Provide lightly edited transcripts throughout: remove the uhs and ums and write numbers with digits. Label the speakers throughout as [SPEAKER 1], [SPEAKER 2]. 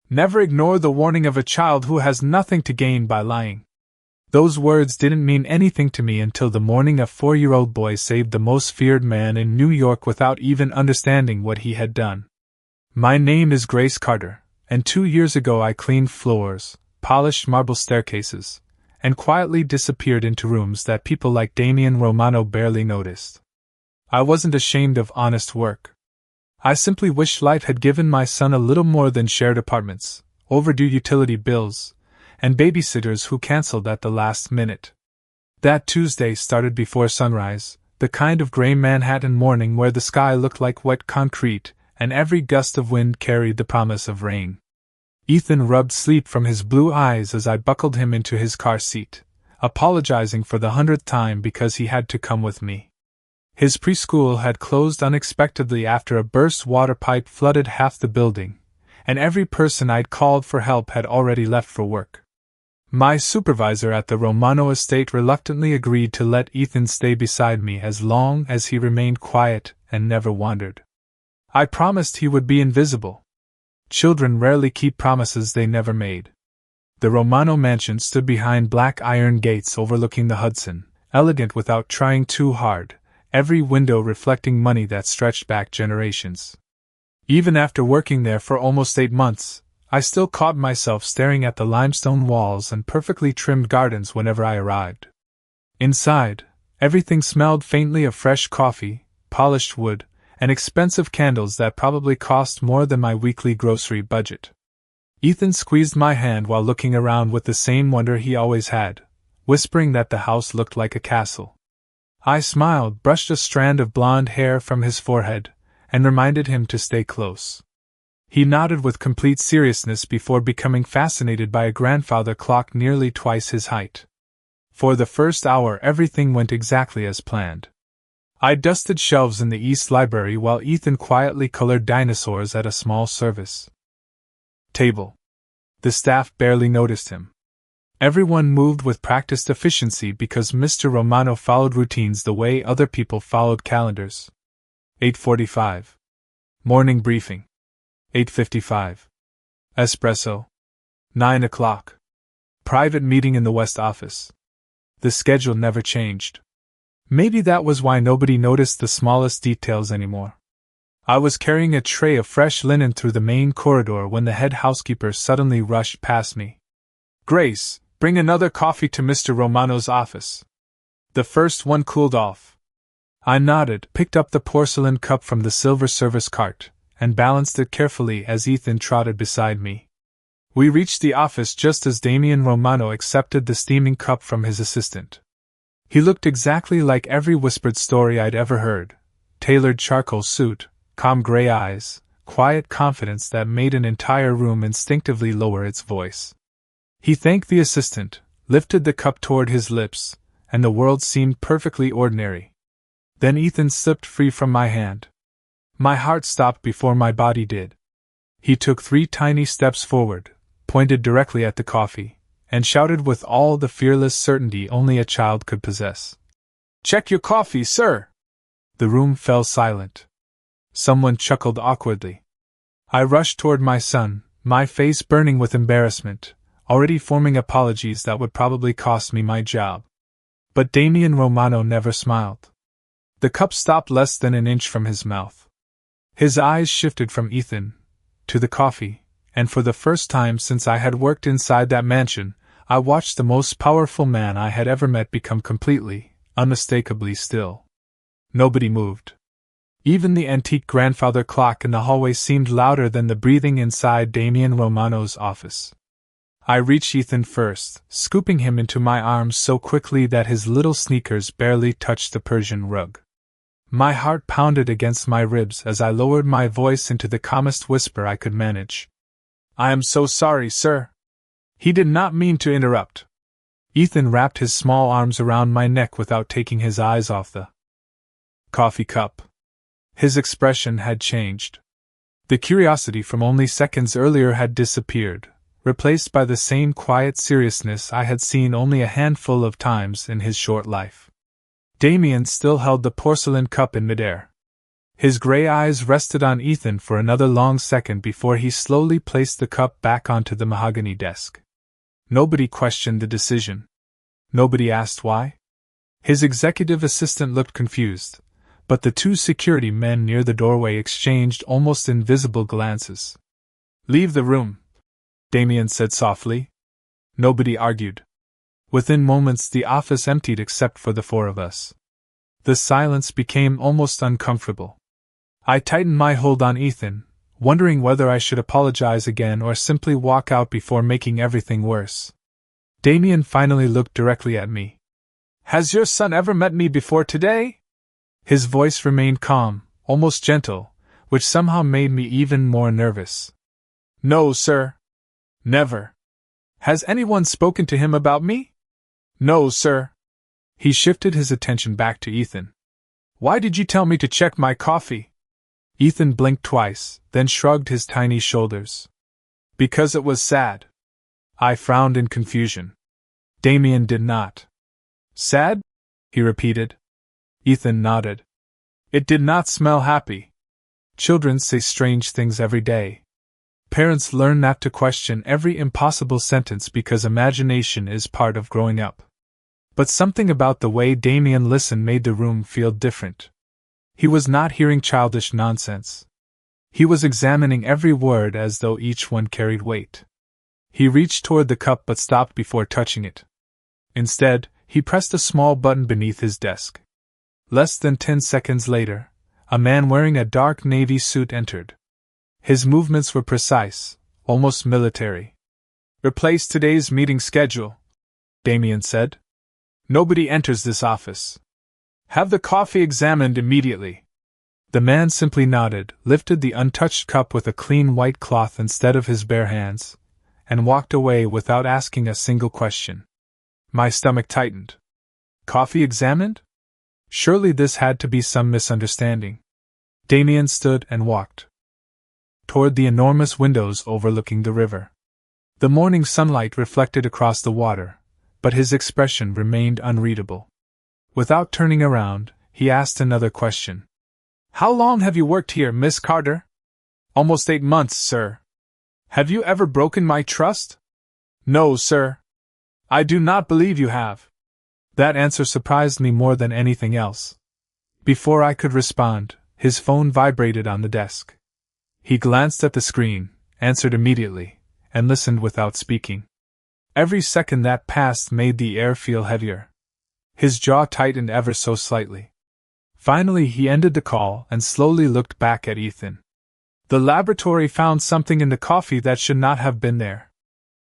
[SPEAKER 1] Never ignore the warning of a child who has nothing to gain by lying. Those words didn't mean anything to me until the morning a 4-year-old boy saved the most feared man in New York without even understanding what he had done. My name is Grace Carter, and 2 years ago I cleaned floors, polished marble staircases, and quietly disappeared into rooms that people like Damian Romano barely noticed. I wasn't ashamed of honest work. I simply wished life had given my son a little more than shared apartments, overdue utility bills, and babysitters who canceled at the last minute. That Tuesday started before sunrise, the kind of gray Manhattan morning where the sky looked like wet concrete, and every gust of wind carried the promise of rain. Ethan rubbed sleep from his blue eyes as I buckled him into his car seat, apologizing for the 100th time because he had to come with me. His preschool had closed unexpectedly after a burst water pipe flooded half the building, and every person I'd called for help had already left for work. My supervisor at the Romano estate reluctantly agreed to let Ethan stay beside me as long as he remained quiet and never wandered. I promised he would be invisible. Children rarely keep promises they never made. The Romano mansion stood behind black iron gates overlooking the Hudson, elegant without trying too hard, every window reflecting money that stretched back generations. Even after working there for almost 8 months, I still caught myself staring at the limestone walls and perfectly trimmed gardens whenever I arrived. Inside, everything smelled faintly of fresh coffee, polished wood, and expensive candles that probably cost more than my weekly grocery budget. Ethan squeezed my hand while looking around with the same wonder he always had, whispering that the house looked like a castle. I smiled, brushed a strand of blonde hair from his forehead, and reminded him to stay close. He nodded with complete seriousness before becoming fascinated by a grandfather clock nearly twice his height. For the first hour everything went exactly as planned. I dusted shelves in the East Library while Ethan quietly colored dinosaurs at a small service table. The staff barely noticed him. Everyone moved with practiced efficiency because Mr. Romano followed routines the way other people followed calendars. 8:45. Morning briefing. 8:55. Espresso. 9 o'clock. Private meeting in the West office. The schedule never changed. Maybe that was why nobody noticed the smallest details anymore. I was carrying a tray of fresh linen through the main corridor when the head housekeeper suddenly rushed past me. "Grace, bring another coffee to Mr. Romano's office." The first one cooled off. I nodded, picked up the porcelain cup from the silver service cart, and balanced it carefully as Ethan trotted beside me. We reached the office just as Damian Romano accepted the steaming cup from his assistant. He looked exactly like every whispered story I'd ever heard: tailored charcoal suit, calm gray eyes, quiet confidence that made an entire room instinctively lower its voice. He thanked the assistant, lifted the cup toward his lips, and the world seemed perfectly ordinary. Then Ethan slipped free from my hand. My heart stopped before my body did. He took 3 tiny steps forward, pointed directly at the coffee, and shouted with all the fearless certainty only a child could possess. "Check your coffee, sir!" The room fell silent. Someone chuckled awkwardly. I rushed toward my son, my face burning with embarrassment, already forming apologies that would probably cost me my job. But Damian Romano never smiled. The cup stopped less than an inch from his mouth. His eyes shifted from Ethan to the coffee, and for the first time since I had worked inside that mansion, I watched the most powerful man I had ever met become completely, unmistakably still. Nobody moved. Even the antique grandfather clock in the hallway seemed louder than the breathing inside Damian Romano's office. I reached Ethan first, scooping him into my arms so quickly that his little sneakers barely touched the Persian rug. My heart pounded against my ribs as I lowered my voice into the calmest whisper I could manage. "I am so sorry, sir." He did not mean to interrupt. Ethan wrapped his small arms around my neck without taking his eyes off the coffee cup. His expression had changed. The curiosity from only seconds earlier had disappeared, replaced by the same quiet seriousness I had seen only a handful of times in his short life. Damian still held the porcelain cup in midair. His gray eyes rested on Ethan for another long second before he slowly placed the cup back onto the mahogany desk. Nobody questioned the decision. Nobody asked why. His executive assistant looked confused, but the two security men near the doorway exchanged almost invisible glances. "Leave the room," Damien said softly. Nobody argued. Within moments the office emptied except for the four of us. The silence became almost uncomfortable. I tightened my hold on Ethan, wondering whether I should apologize again or simply walk out before making everything worse. Damien finally looked directly at me. "Has your son ever met me before today?" His voice remained calm, almost gentle, which somehow made me even more nervous. "No, sir. Never." "Has anyone spoken to him about me?" "No, sir." He shifted his attention back to Ethan. "Why did you tell me to check my coffee?" Ethan blinked twice, then shrugged his tiny shoulders. "Because it was sad." I frowned in confusion. Damien did not. "Sad?" he repeated. Ethan nodded. "It did not smell happy." Children say strange things every day. Parents learn not to question every impossible sentence because imagination is part of growing up. But something about the way Damien listened made the room feel different. He was not hearing childish nonsense. He was examining every word as though each one carried weight. He reached toward the cup but stopped before touching it. Instead, he pressed a small button beneath his desk. Less than 10 seconds later, a man wearing a dark navy suit entered. His movements were precise, almost military. "Replace today's meeting schedule," Damien said. "Nobody enters this office. Have the coffee examined immediately." The man simply nodded, lifted the untouched cup with a clean white cloth instead of his bare hands, and walked away without asking a single question. My stomach tightened. Coffee examined? Surely this had to be some misunderstanding. Damien stood and walked toward the enormous windows overlooking the river. The morning sunlight reflected across the water, but his expression remained unreadable. Without turning around, he asked another question. "How long have you worked here, Miss Carter?" "Almost 8 months, sir." "Have you ever broken my trust?" "No, sir." "I do not believe you have." That answer surprised me more than anything else. Before I could respond, his phone vibrated on the desk. He glanced at the screen, answered immediately, and listened without speaking. Every second that passed made the air feel heavier. His jaw tightened ever so slightly. Finally he ended the call and slowly looked back at Ethan. "The laboratory found something in the coffee that should not have been there."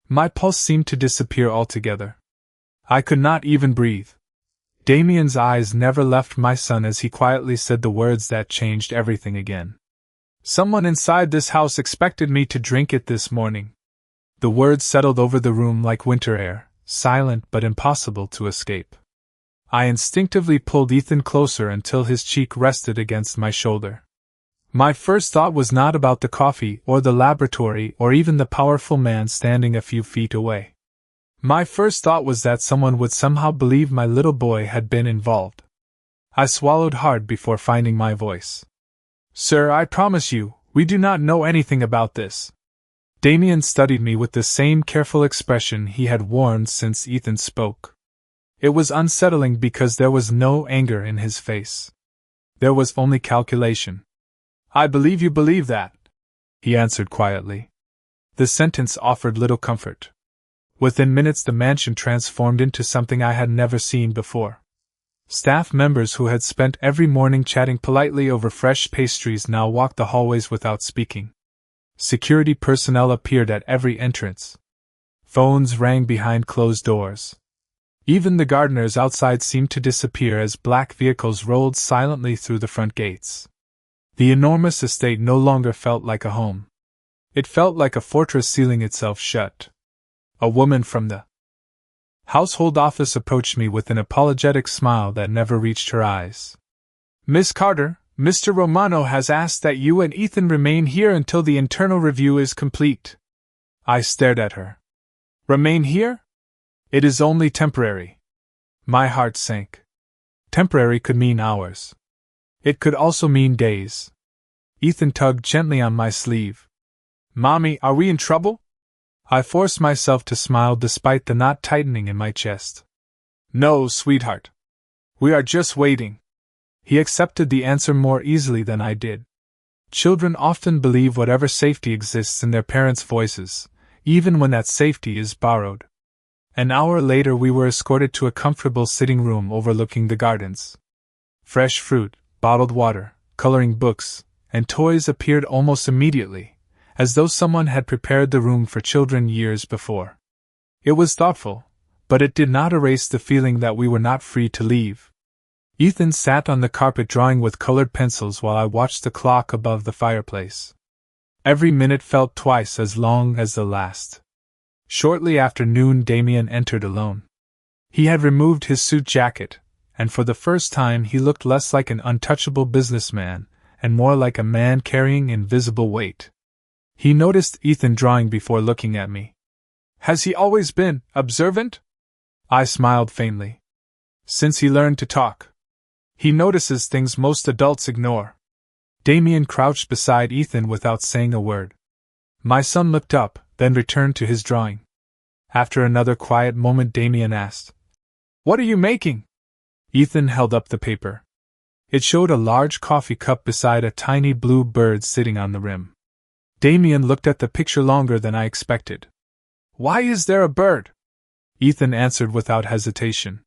[SPEAKER 1] My pulse seemed to disappear altogether. I could not even breathe. Damien's eyes never left my son as he quietly said the words that changed everything again. "Someone inside this house expected me to drink it this morning." The words settled over the room like winter air, silent but impossible to escape. I instinctively pulled Ethan closer until his cheek rested against my shoulder. My first thought was not about the coffee or the laboratory or even the powerful man standing a few feet away. My first thought was that someone would somehow believe my little boy had been involved. I swallowed hard before finding my voice. "Sir, I promise you, we do not know anything about this." Damien studied me with the same careful expression he had worn since Ethan spoke. It was unsettling because there was no anger in his face. There was only calculation. "I believe you believe that," he answered quietly. The sentence offered little comfort. Within minutes the mansion transformed into something I had never seen before. Staff members who had spent every morning chatting politely over fresh pastries now walked the hallways without speaking. Security personnel appeared at every entrance. Phones rang behind closed doors. Even the gardeners outside seemed to disappear as black vehicles rolled silently through the front gates. The enormous estate no longer felt like a home. It felt like a fortress sealing itself shut. A woman from the household office approached me with an apologetic smile that never reached her eyes. "Miss Carter, Mr. Romano has asked that you and Ethan remain here until the internal review is complete." I stared at her. "Remain here? It is only temporary." My heart sank. Temporary could mean hours. It could also mean days. Ethan tugged gently on my sleeve. Mommy, are we in trouble? I forced myself to smile despite the knot tightening in my chest. No, sweetheart. We are just waiting. He accepted the answer more easily than I did. Children often believe whatever safety exists in their parents' voices, even when that safety is borrowed. An hour later we were escorted to a comfortable sitting room overlooking the gardens. Fresh fruit, bottled water, coloring books, and toys appeared almost immediately, as though someone had prepared the room for children years before. It was thoughtful, but it did not erase the feeling that we were not free to leave. Ethan sat on the carpet drawing with colored pencils while I watched the clock above the fireplace. Every minute felt twice as long as the last. Shortly after noon, Damien entered alone. He had removed his suit jacket, and for the first time he looked less like an untouchable businessman and more like a man carrying invisible weight. He noticed Ethan drawing before looking at me. Has he always been observant? I smiled faintly. Since he learned to talk. He notices things most adults ignore. Damien crouched beside Ethan without saying a word. My son looked up, then returned to his drawing. After another quiet moment, Damien asked, What are you making? Ethan held up the paper. It showed a large coffee cup beside a tiny blue bird sitting on the rim. Damien looked at the picture longer than I expected. Why is there a bird? Ethan answered without hesitation.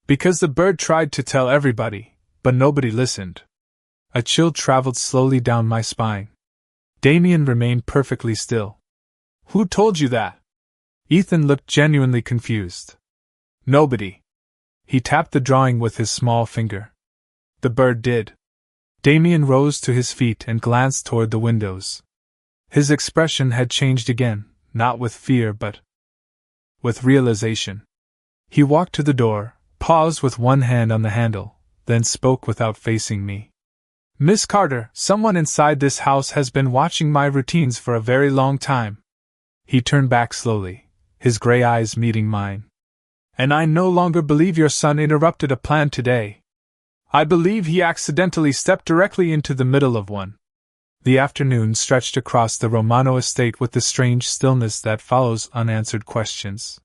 [SPEAKER 1] Because the bird tried to tell everybody, but nobody listened. A chill traveled slowly down my spine. Damien remained perfectly still. Who told you that? Ethan looked genuinely confused. Nobody. He tapped the drawing with his small finger. The bird did. Damien rose to his feet and glanced toward the windows. His expression had changed again, not with fear but with realization. He walked to the door, paused with one hand on the handle, then spoke without facing me. Miss Carter, someone inside this house has been watching my routines for a very long time. He turned back slowly, his gray eyes meeting mine. And I no longer believe your son interrupted a plan today. I believe he accidentally stepped directly into the middle of one. The afternoon stretched across the Romano estate with the strange stillness that follows unanswered questions.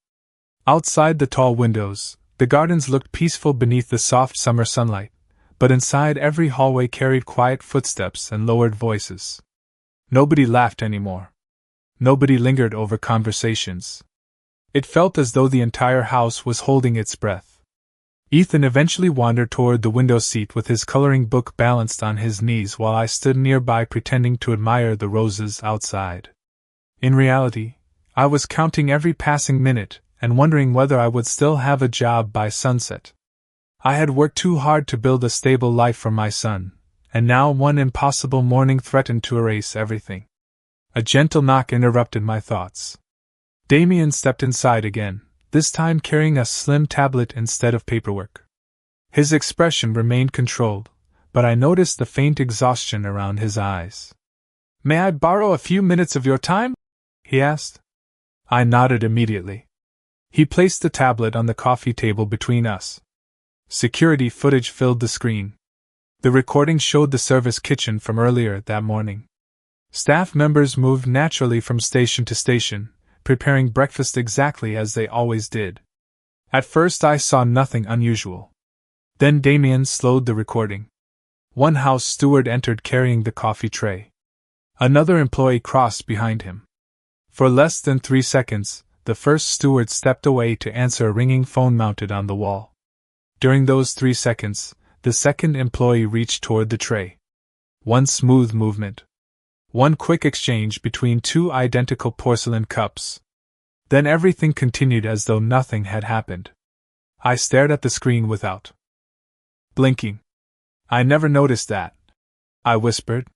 [SPEAKER 1] Outside the tall windows, the gardens looked peaceful beneath the soft summer sunlight, but inside every hallway carried quiet footsteps and lowered voices. Nobody laughed anymore. Nobody lingered over conversations. It felt as though the entire house was holding its breath. Ethan eventually wandered toward the window seat with his coloring book balanced on his knees while I stood nearby pretending to admire the roses outside. In reality, I was counting every passing minute and wondering whether I would still have a job by sunset. I had worked too hard to build a stable life for my son, and now one impossible morning threatened to erase everything. A gentle knock interrupted my thoughts. Damien stepped inside again, this time carrying a slim tablet instead of paperwork. His expression remained controlled, but I noticed the faint exhaustion around his eyes. May I borrow a few minutes of your time? He asked. I nodded immediately. He placed the tablet on the coffee table between us. Security footage filled the screen. The recording showed the service kitchen from earlier that morning. Staff members moved naturally from station to station, preparing breakfast exactly as they always did. At first I saw nothing unusual. Then Damien slowed the recording. One house steward entered carrying the coffee tray. Another employee crossed behind him. For less than 3 seconds, the first steward stepped away to answer a ringing phone mounted on the wall. During those 3 seconds, the second employee reached toward the tray. One smooth movement. One quick exchange between 2 identical porcelain cups. Then everything continued as though nothing had happened. I stared at the screen without blinking. I never noticed that, I whispered.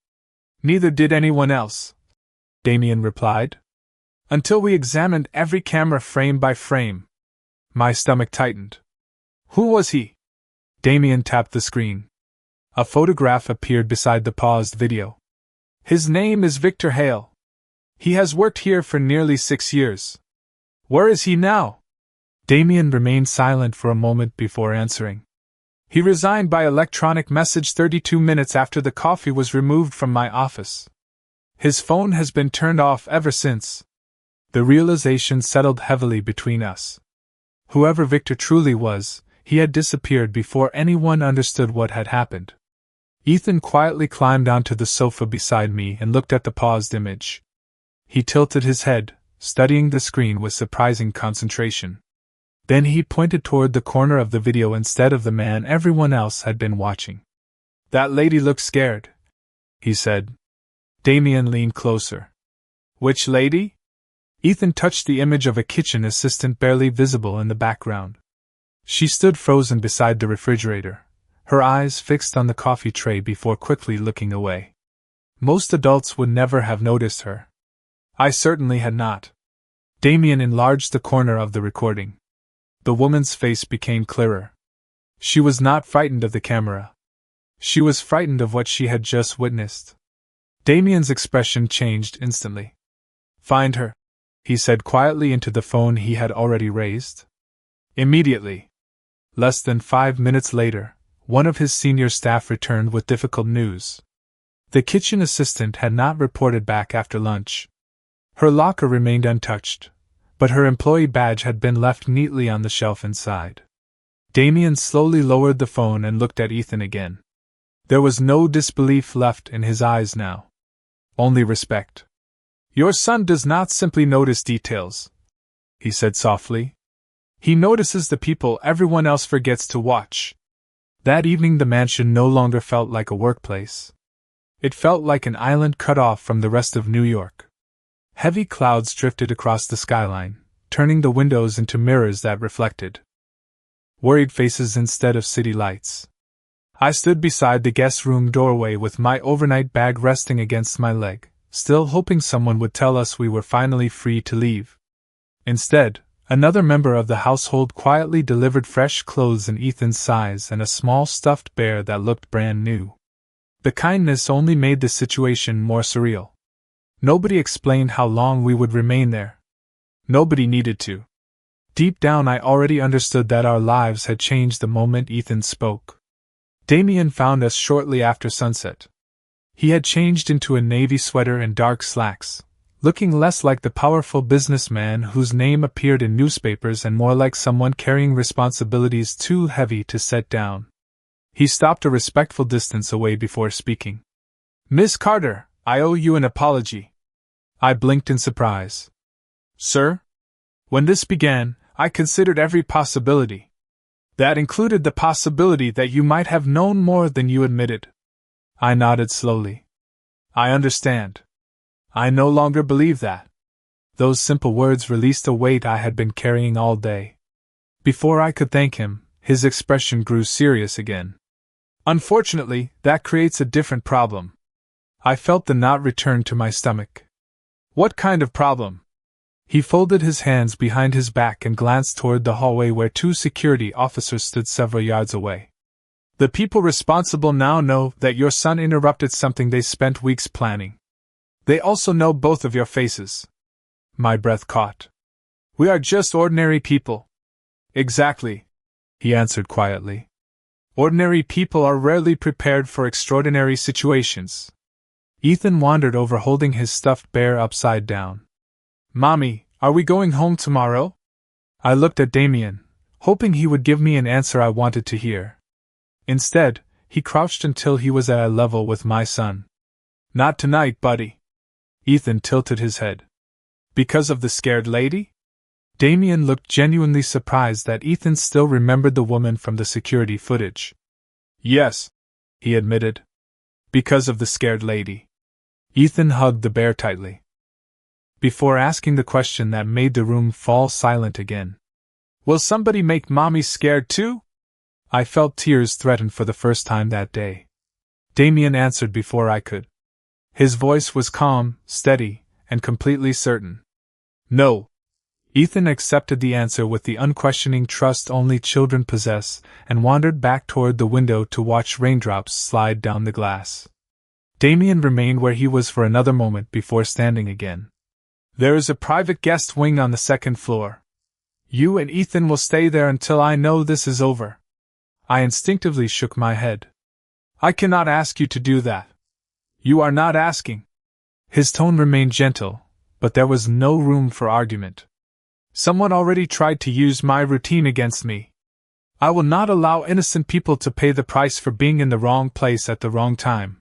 [SPEAKER 1] Neither did anyone else, Damien replied. Until we examined every camera frame by frame. My stomach tightened. Who was he? Damien tapped the screen. A photograph appeared beside the paused video. His name is Victor Hale. He has worked here for nearly 6 years. Where is he now? Damien remained silent for a moment before answering. He resigned by electronic message 32 minutes after the coffee was removed from my office. His phone has been turned off ever since. The realization settled heavily between us. Whoever Victor truly was, he had disappeared before anyone understood what had happened. Ethan quietly climbed onto the sofa beside me and looked at the paused image. He tilted his head, studying the screen with surprising concentration. Then he pointed toward the corner of the video instead of the man everyone else had been watching. "That lady looks scared," he said. Damien leaned closer. "Which lady?" Ethan touched the image of a kitchen assistant barely visible in the background. She stood frozen beside the refrigerator, her eyes fixed on the coffee tray before quickly looking away. Most adults would never have noticed her. I certainly had not. Damien enlarged the corner of the recording. The woman's face became clearer. She was not frightened of the camera. She was frightened of what she had just witnessed. Damien's expression changed instantly. "Find her," he said quietly into the phone he had already raised. Immediately. Less than 5 minutes later, one of his senior staff returned with difficult news. The kitchen assistant had not reported back after lunch. Her locker remained untouched, but her employee badge had been left neatly on the shelf inside. Damien slowly lowered the phone and looked at Ethan again. There was no disbelief left in his eyes now. Only respect. "Your son does not simply notice details," he said softly. "He notices the people everyone else forgets to watch." That evening the mansion no longer felt like a workplace. It felt like an island cut off from the rest of New York. Heavy clouds drifted across the skyline, turning the windows into mirrors that reflected worried faces instead of city lights. I stood beside the guest room doorway with my overnight bag resting against my leg, still hoping someone would tell us we were finally free to leave. Instead, another member of the household quietly delivered fresh clothes in Ethan's size and a small stuffed bear that looked brand new. The kindness only made the situation more surreal. Nobody explained how long we would remain there. Nobody needed to. Deep down I already understood that our lives had changed the moment Ethan spoke. Damien found us shortly after sunset. He had changed into a navy sweater and dark slacks, looking less like the powerful businessman whose name appeared in newspapers and more like someone carrying responsibilities too heavy to set down. He stopped a respectful distance away before speaking. "Miss Carter, I owe you an apology." I blinked in surprise. "Sir?" "When this began, I considered every possibility. That included the possibility that you might have known more than you admitted." I nodded slowly. "I understand. I no longer believe that." Those simple words released a weight I had been carrying all day. Before I could thank him, his expression grew serious again. "Unfortunately, that creates a different problem." I felt the knot return to my stomach. "What kind of problem?" He folded his hands behind his back and glanced toward the hallway where 2 security officers stood several yards away. "The people responsible now know that your son interrupted something they spent weeks planning. They also know both of your faces." My breath caught. "We are just ordinary people." "Exactly," he answered quietly. "Ordinary people are rarely prepared for extraordinary situations." Ethan wandered over holding his stuffed bear upside down. "Mommy, are we going home tomorrow?" I looked at Damien, hoping he would give me an answer I wanted to hear. Instead, he crouched until he was at eye level with my son. "Not tonight, buddy." Ethan tilted his head. "Because of the scared lady?" Damien looked genuinely surprised that Ethan still remembered the woman from the security footage. "Yes," he admitted. "Because of the scared lady." Ethan hugged the bear tightly. Before asking the question that made the room fall silent again. "Will somebody make Mommy scared too?" I felt tears threaten for the first time that day. Damien answered before I could. His voice was calm, steady, and completely certain. "No." Ethan accepted the answer with the unquestioning trust only children possess, and wandered back toward the window to watch raindrops slide down the glass. Damien remained where he was for another moment before standing again. "There is a private guest wing on the 2nd floor. You and Ethan will stay there until I know this is over." I instinctively shook my head. I cannot ask you to do that. You are not asking. His tone remained gentle, but there was no room for argument. Someone already tried to use my routine against me. I will not allow innocent people to pay the price for being in the wrong place at the wrong time.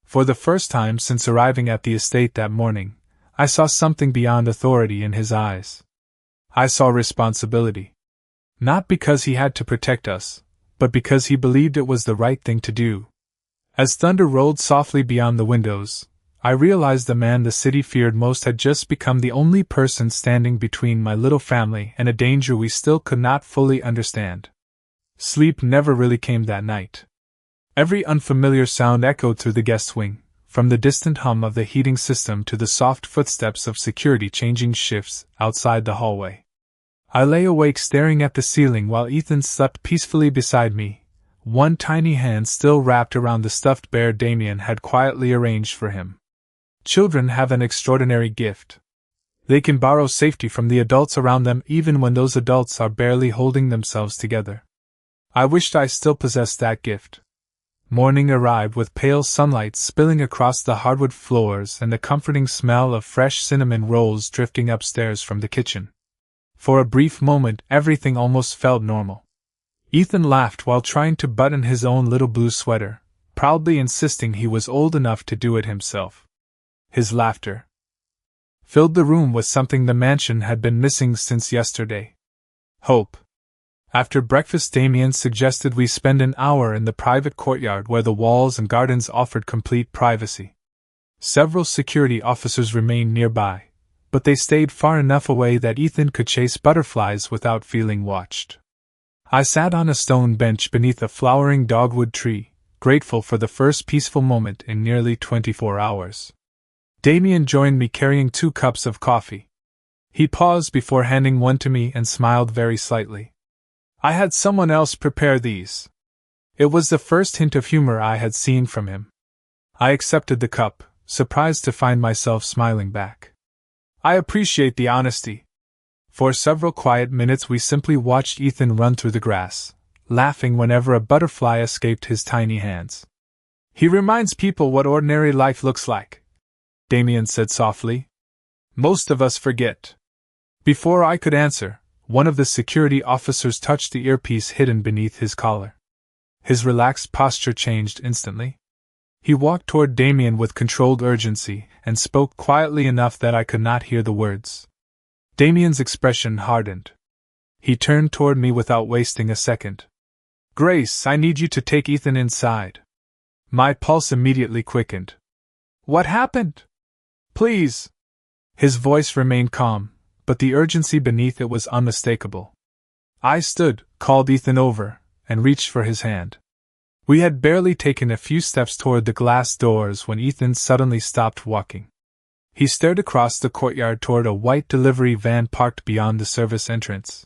[SPEAKER 1] For the first time since arriving at the estate that morning, I saw something beyond authority in his eyes. I saw responsibility. Not because he had to protect us, but because he believed it was the right thing to do. As thunder rolled softly beyond the windows, I realized the man the city feared most had just become the only person standing between my little family and a danger we still could not fully understand. Sleep never really came that night. Every unfamiliar sound echoed through the guest wing, from the distant hum of the heating system to the soft footsteps of security changing shifts outside the hallway. I lay awake staring at the ceiling while Ethan slept peacefully beside me, one tiny hand still wrapped around the stuffed bear Damien had quietly arranged for him. Children have an extraordinary gift. They can borrow safety from the adults around them even when those adults are barely holding themselves together. I wished I still possessed that gift. Morning arrived with pale sunlight spilling across the hardwood floors and the comforting smell of fresh cinnamon rolls drifting upstairs from the kitchen. For a brief moment everything almost felt normal. Ethan laughed while trying to button his own little blue sweater, proudly insisting he was old enough to do it himself. His laughter filled the room with something the mansion had been missing since yesterday. Hope. After breakfast, Damien suggested we spend an hour in the private courtyard where the walls and gardens offered complete privacy. Several security officers remained nearby, but they stayed far enough away that Ethan could chase butterflies without feeling watched. I sat on a stone bench beneath a flowering dogwood tree, grateful for the first peaceful moment in nearly 24 hours. Damien joined me carrying 2 cups of coffee. He paused before handing one to me and smiled very slightly. I had someone else prepare these. It was the first hint of humor I had seen from him. I accepted the cup, surprised to find myself smiling back. I appreciate the honesty. For several quiet minutes we simply watched Ethan run through the grass, laughing whenever a butterfly escaped his tiny hands. He reminds people what ordinary life looks like, Damien said softly. Most of us forget. Before I could answer, one of the security officers touched the earpiece hidden beneath his collar. His relaxed posture changed instantly. He walked toward Damien with controlled urgency and spoke quietly enough that I could not hear the words. Damien's expression hardened. He turned toward me without wasting a second. Grace, I need you to take Ethan inside. My pulse immediately quickened. What happened? Please. His voice remained calm, but the urgency beneath it was unmistakable. I stood, called Ethan over, and reached for his hand. We had barely taken a few steps toward the glass doors when Ethan suddenly stopped walking. He stared across the courtyard toward a white delivery van parked beyond the service entrance.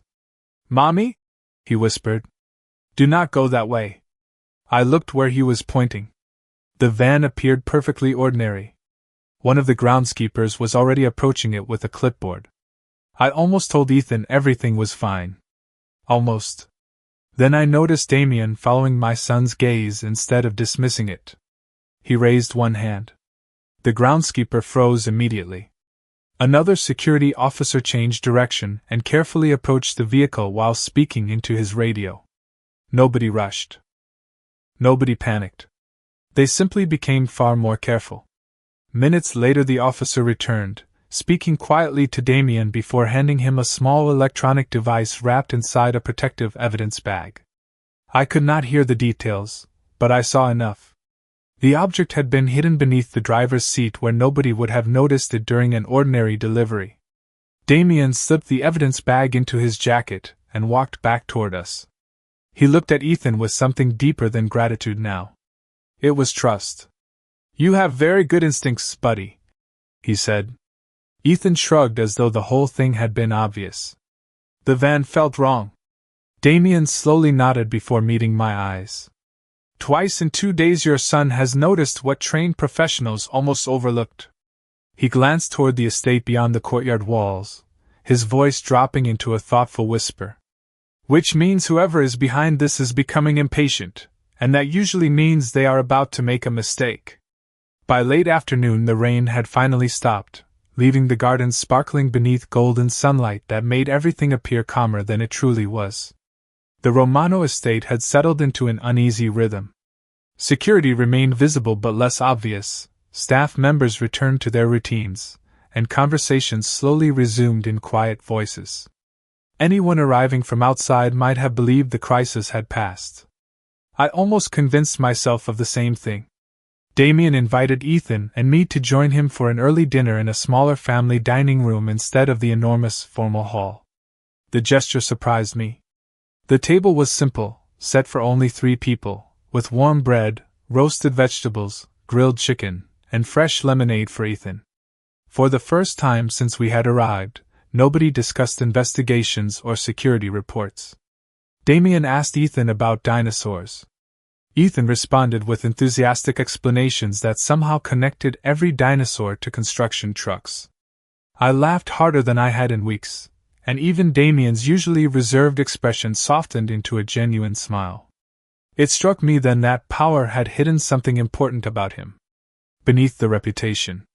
[SPEAKER 1] Mommy? He whispered. Do not go that way. I looked where he was pointing. The van appeared perfectly ordinary. One of the groundskeepers was already approaching it with a clipboard. I almost told Ethan everything was fine. Almost. Then I noticed Damien following my son's gaze instead of dismissing it. He raised one hand. The groundskeeper froze immediately. Another security officer changed direction and carefully approached the vehicle while speaking into his radio. Nobody rushed. Nobody panicked. They simply became far more careful. Minutes later the officer returned, speaking quietly to Damien before handing him a small electronic device wrapped inside a protective evidence bag. I could not hear the details, but I saw enough. The object had been hidden beneath the driver's seat where nobody would have noticed it during an ordinary delivery. Damien slipped the evidence bag into his jacket and walked back toward us. He looked at Ethan with something deeper than gratitude now. It was trust. You have very good instincts, buddy, he said. Ethan shrugged as though the whole thing had been obvious. The van felt wrong. Damien slowly nodded before meeting my eyes. Twice in 2 days your son has noticed what trained professionals almost overlooked. He glanced toward the estate beyond the courtyard walls, his voice dropping into a thoughtful whisper. Which means whoever is behind this is becoming impatient, and that usually means they are about to make a mistake. By late afternoon, the rain had finally stopped, leaving the garden sparkling beneath golden sunlight that made everything appear calmer than it truly was. The Romano estate had settled into an uneasy rhythm. Security remained visible but less obvious, staff members returned to their routines, and conversations slowly resumed in quiet voices. Anyone arriving from outside might have believed the crisis had passed. I almost convinced myself of the same thing. Damien invited Ethan and me to join him for an early dinner in a smaller family dining room instead of the enormous formal hall. The gesture surprised me. The table was simple, set for only 3 people, with warm bread, roasted vegetables, grilled chicken, and fresh lemonade for Ethan. For the first time since we had arrived, nobody discussed investigations or security reports. Damien asked Ethan about dinosaurs. Ethan responded with enthusiastic explanations that somehow connected every dinosaur to construction trucks. I laughed harder than I had in weeks, and even Damien's usually reserved expression softened into a genuine smile. It struck me then that Power had hidden something important about him. Beneath the reputation,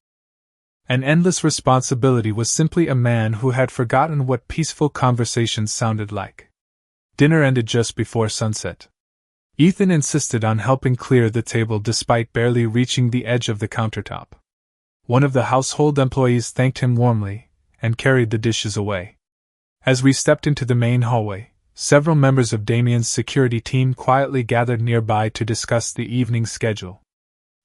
[SPEAKER 1] an endless responsibility was simply a man who had forgotten what peaceful conversations sounded like. Dinner ended just before sunset. Ethan insisted on helping clear the table despite barely reaching the edge of the countertop. One of the household employees thanked him warmly and carried the dishes away. As we stepped into the main hallway, several members of Damien's security team quietly gathered nearby to discuss the evening schedule.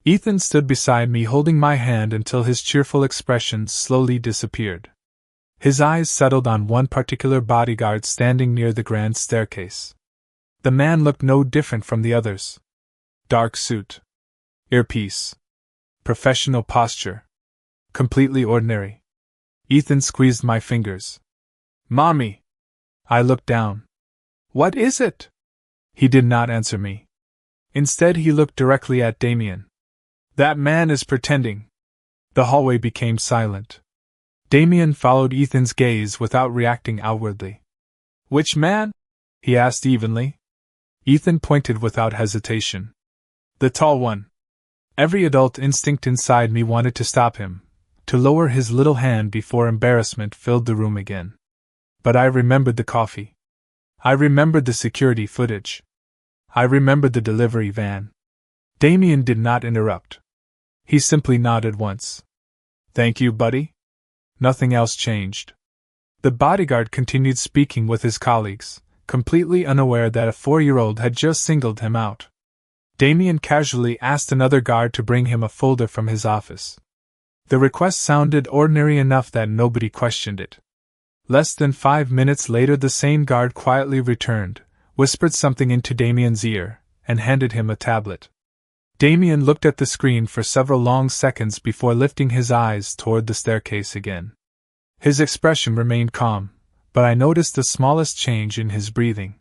[SPEAKER 1] Ethan stood beside me holding my hand until his cheerful expression slowly disappeared. His eyes settled on one particular bodyguard standing near the grand staircase. The man looked no different from the others. Dark suit, earpiece, professional posture. Completely ordinary. Ethan squeezed my fingers. "Mommy!" I looked down. "What is it?" He did not answer me. Instead, he looked directly at Damien. "That man is pretending." The hallway became silent. Damien followed Ethan's gaze without reacting outwardly. "Which man?" he asked evenly. Ethan pointed without hesitation. "The tall one." Every adult instinct inside me wanted to stop him, to lower his little hand before embarrassment filled the room again. But I remembered the coffee. I remembered the security footage. I remembered the delivery van. Damien did not interrupt. He simply nodded once. "Thank you, buddy." Nothing else changed. The bodyguard continued speaking with his colleagues, completely unaware that a 4-year-old had just singled him out. Damien casually asked another guard to bring him a folder from his office. The request sounded ordinary enough that nobody questioned it. Less than 5 minutes later, the same guard quietly returned, whispered something into Damien's ear, and handed him a tablet. Damien looked at the screen for several long seconds before lifting his eyes toward the staircase again. His expression remained calm, but I noticed the smallest change in his breathing.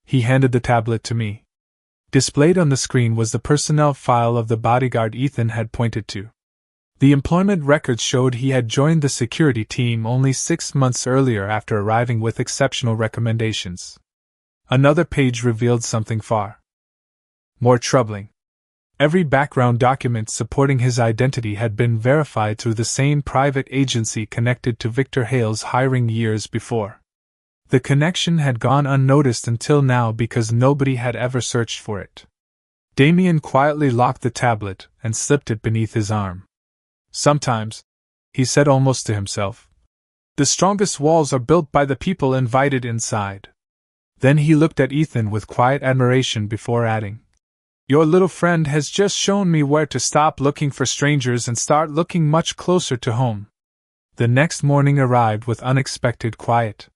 [SPEAKER 1] He handed the tablet to me. Displayed on the screen was the personnel file of the bodyguard Ethan had pointed to. The employment records showed he had joined the security team only 6 months earlier after arriving with exceptional recommendations. Another page revealed something far more troubling. Every background document supporting his identity had been verified through the same private agency connected to Victor Hale's hiring years before. The connection had gone unnoticed until now because nobody had ever searched for it. Damien quietly locked the tablet and slipped it beneath his arm. "Sometimes," he said almost to himself, "the strongest walls are built by the people invited inside." Then he looked at Ethan with quiet admiration before adding, "Your little friend has just shown me where to stop looking for strangers and start looking much closer to home." The next morning arrived with unexpected quiet.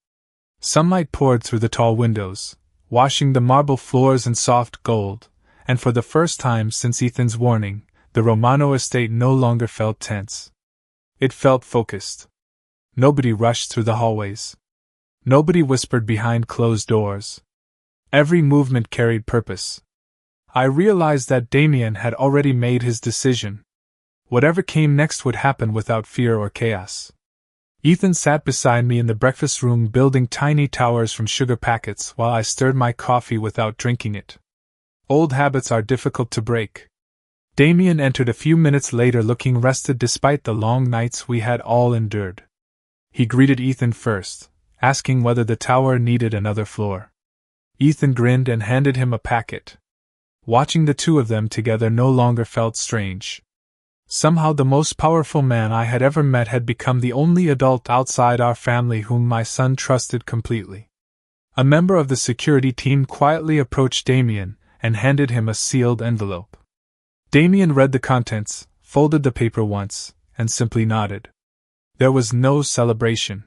[SPEAKER 1] Sunlight poured through the tall windows, washing the marble floors in soft gold, and for the first time since Ethan's warning, the Romano estate no longer felt tense. It felt focused. Nobody rushed through the hallways. Nobody whispered behind closed doors. Every movement carried purpose. I realized that Damien had already made his decision. Whatever came next would happen without fear or chaos. Ethan sat beside me in the breakfast room building tiny towers from sugar packets while I stirred my coffee without drinking it. Old habits are difficult to break. Damien entered a few minutes later looking rested despite the long nights we had all endured. He greeted Ethan first, asking whether the tower needed another floor. Ethan grinned and handed him a packet. Watching the two of them together no longer felt strange. Somehow the most powerful man I had ever met had become the only adult outside our family whom my son trusted completely. A member of the security team quietly approached Damien and handed him a sealed envelope. Damien read the contents, folded the paper once, and simply nodded. There was no celebration.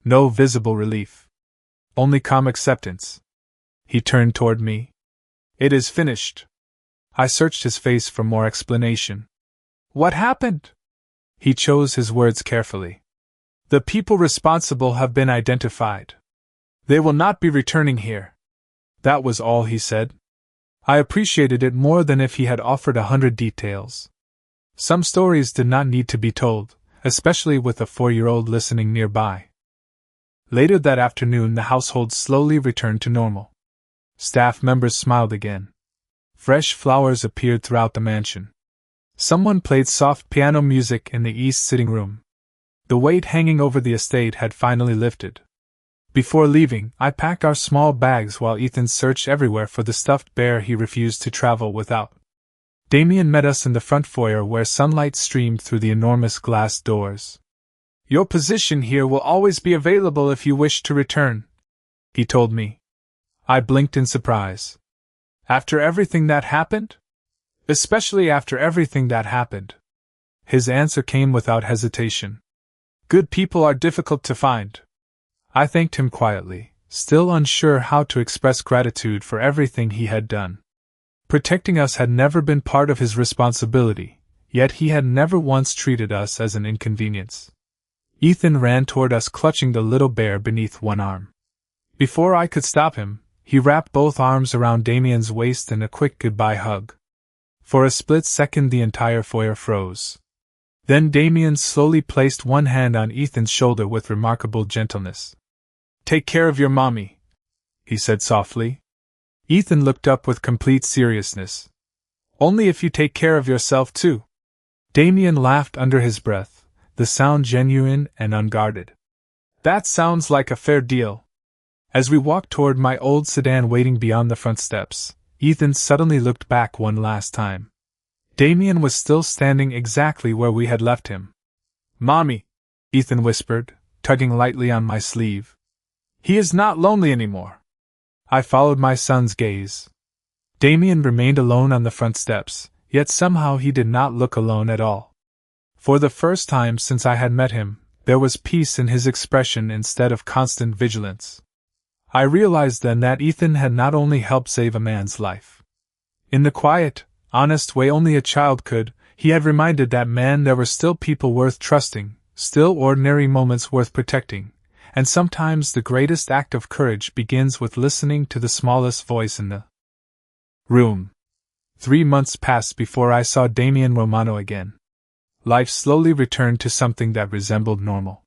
[SPEAKER 1] No visible relief. Only calm acceptance. He turned toward me. It is finished. I searched his face for more explanation. What happened? He chose his words carefully. The people responsible have been identified. They will not be returning here. That was all he said. I appreciated it more than if he had offered 100 details. Some stories did not need to be told, especially with a 4-year-old listening nearby. Later that afternoon, the household slowly returned to normal. Staff members smiled again. Fresh flowers appeared throughout the mansion. Someone played soft piano music in the east sitting room. The weight hanging over the estate had finally lifted. Before leaving, I packed our small bags while Ethan searched everywhere for the stuffed bear he refused to travel without. Damien met us in the front foyer where sunlight streamed through the enormous glass doors. Your position here will always be available if you wish to return, he told me. I blinked in surprise. After everything that happened? Especially after everything that happened. His answer came without hesitation. Good people are difficult to find. I thanked him quietly, still unsure how to express gratitude for everything he had done. Protecting us had never been part of his responsibility, yet he had never once treated us as an inconvenience. Ethan ran toward us clutching the little bear beneath one arm. Before I could stop him, he wrapped both arms around Damien's waist in a quick goodbye hug. For a split second the entire foyer froze. Then Damien slowly placed one hand on Ethan's shoulder with remarkable gentleness. Take care of your mommy, he said softly. Ethan looked up with complete seriousness. Only if you take care of yourself too. Damien laughed under his breath, the sound genuine and unguarded. That sounds like a fair deal. As we walked toward my old sedan waiting beyond the front steps, Ethan suddenly looked back one last time. Damien was still standing exactly where we had left him. Mommy, Ethan whispered, tugging lightly on my sleeve. He is not lonely anymore. I followed my son's gaze. Damien remained alone on the front steps, yet somehow he did not look alone at all. For the first time since I had met him, there was peace in his expression instead of constant vigilance. I realized then that Ethan had not only helped save a man's life. In the quiet, honest way only a child could, he had reminded that man there were still people worth trusting, still ordinary moments worth protecting, and sometimes the greatest act of courage begins with listening to the smallest voice in the room. 3 months passed before I saw Damien Romano again. Life slowly returned to something that resembled normal.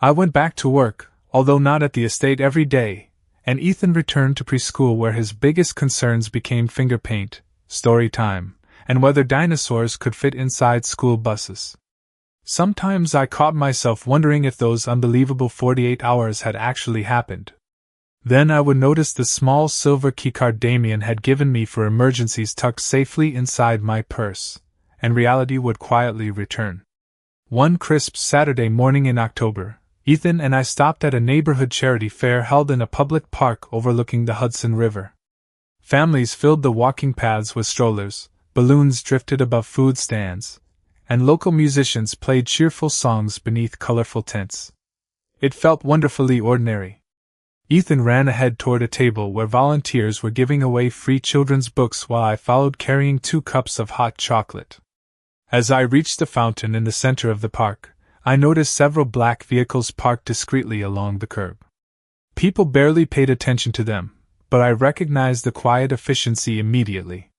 [SPEAKER 1] I went back to work, although not at the estate every day, and Ethan returned to preschool where his biggest concerns became finger paint, story time, and whether dinosaurs could fit inside school buses. Sometimes I caught myself wondering if those unbelievable 48 hours had actually happened. Then I would notice the small silver keycard Damien had given me for emergencies tucked safely inside my purse, and reality would quietly return. One crisp Saturday morning in October, Ethan and I stopped at a neighborhood charity fair held in a public park overlooking the Hudson River. Families filled the walking paths with strollers, balloons drifted above food stands, and local musicians played cheerful songs beneath colorful tents. It felt wonderfully ordinary. Ethan ran ahead toward a table where volunteers were giving away free children's books while I followed carrying 2 cups of hot chocolate. As I reached the fountain in the center of the park, I noticed several black vehicles parked discreetly along the curb. People barely paid attention to them, but I recognized the quiet efficiency immediately.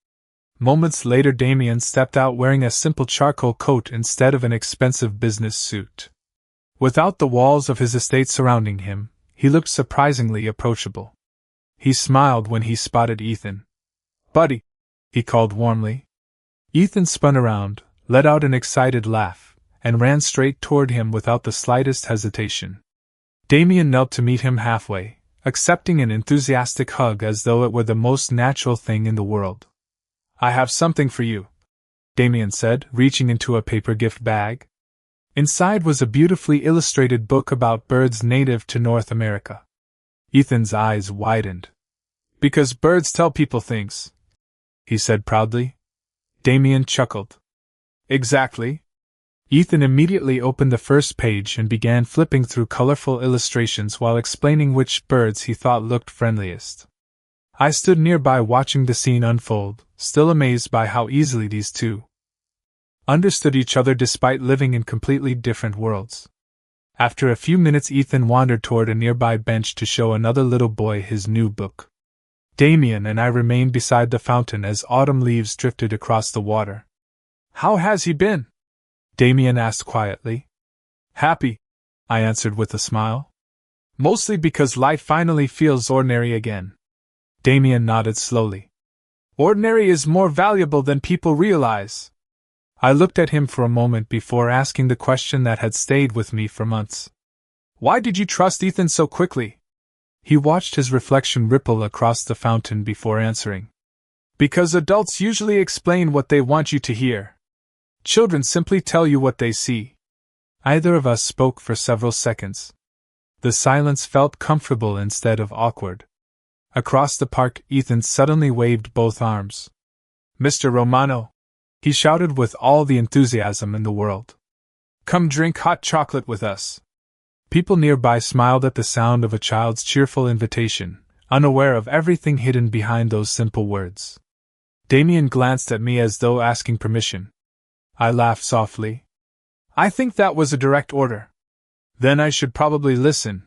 [SPEAKER 1] Moments later Damien stepped out wearing a simple charcoal coat instead of an expensive business suit. Without the walls of his estate surrounding him, he looked surprisingly approachable. He smiled when he spotted Ethan. "Buddy," he called warmly. Ethan spun around, let out an excited laugh, and ran straight toward him without the slightest hesitation. Damien knelt to meet him halfway, accepting an enthusiastic hug as though it were the most natural thing in the world. "I have something for you," Damien said, reaching into a paper gift bag. Inside was a beautifully illustrated book about birds native to North America. Ethan's eyes widened. "Because birds tell people things," he said proudly. Damien chuckled. "Exactly." Ethan immediately opened the first page and began flipping through colorful illustrations while explaining which birds he thought looked friendliest. I stood nearby watching the scene unfold, still amazed by how easily these two understood each other despite living in completely different worlds. After a few minutes, Ethan wandered toward a nearby bench to show another little boy his new book. Damien and I remained beside the fountain as autumn leaves drifted across the water. "How has he been?" Damien asked quietly. "Happy," I answered with a smile. "Mostly because life finally feels ordinary again." Damien nodded slowly. "Ordinary is more valuable than people realize." I looked at him for a moment before asking the question that had stayed with me for months. "Why did you trust Ethan so quickly?" He watched his reflection ripple across the fountain before answering. "Because adults usually explain what they want you to hear. Children simply tell you what they see." Either of us spoke for several seconds. The silence felt comfortable instead of awkward. Across the park, Ethan suddenly waved both arms. "Mr. Romano!" he shouted with all the enthusiasm in the world. "Come drink hot chocolate with us." People nearby smiled at the sound of a child's cheerful invitation, unaware of everything hidden behind those simple words. Damien glanced at me as though asking permission. I laughed softly. "I think that was a direct order." "Then I should probably listen,"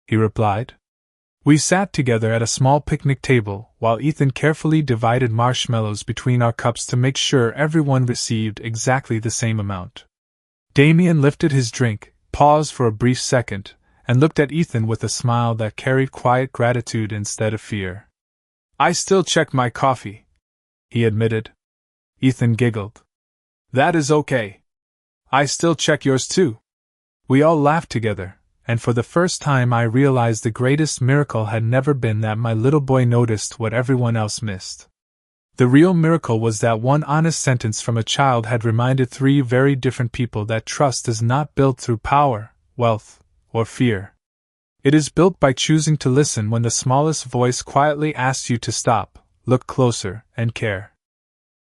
[SPEAKER 1] he replied. We sat together at a small picnic table while Ethan carefully divided marshmallows between our cups to make sure everyone received exactly the same amount. Damien lifted his drink, paused for a brief second, and looked at Ethan with a smile that carried quiet gratitude instead of fear. "I still check my coffee," he admitted. Ethan giggled. "That is okay. I still check yours too." We all laughed together, and for the first time I realized the greatest miracle had never been that my little boy noticed what everyone else missed. The real miracle was that one honest sentence from a child had reminded three very different people that trust is not built through power, wealth, or fear. It is built by choosing to listen when the smallest voice quietly asks you to stop, look closer, and care.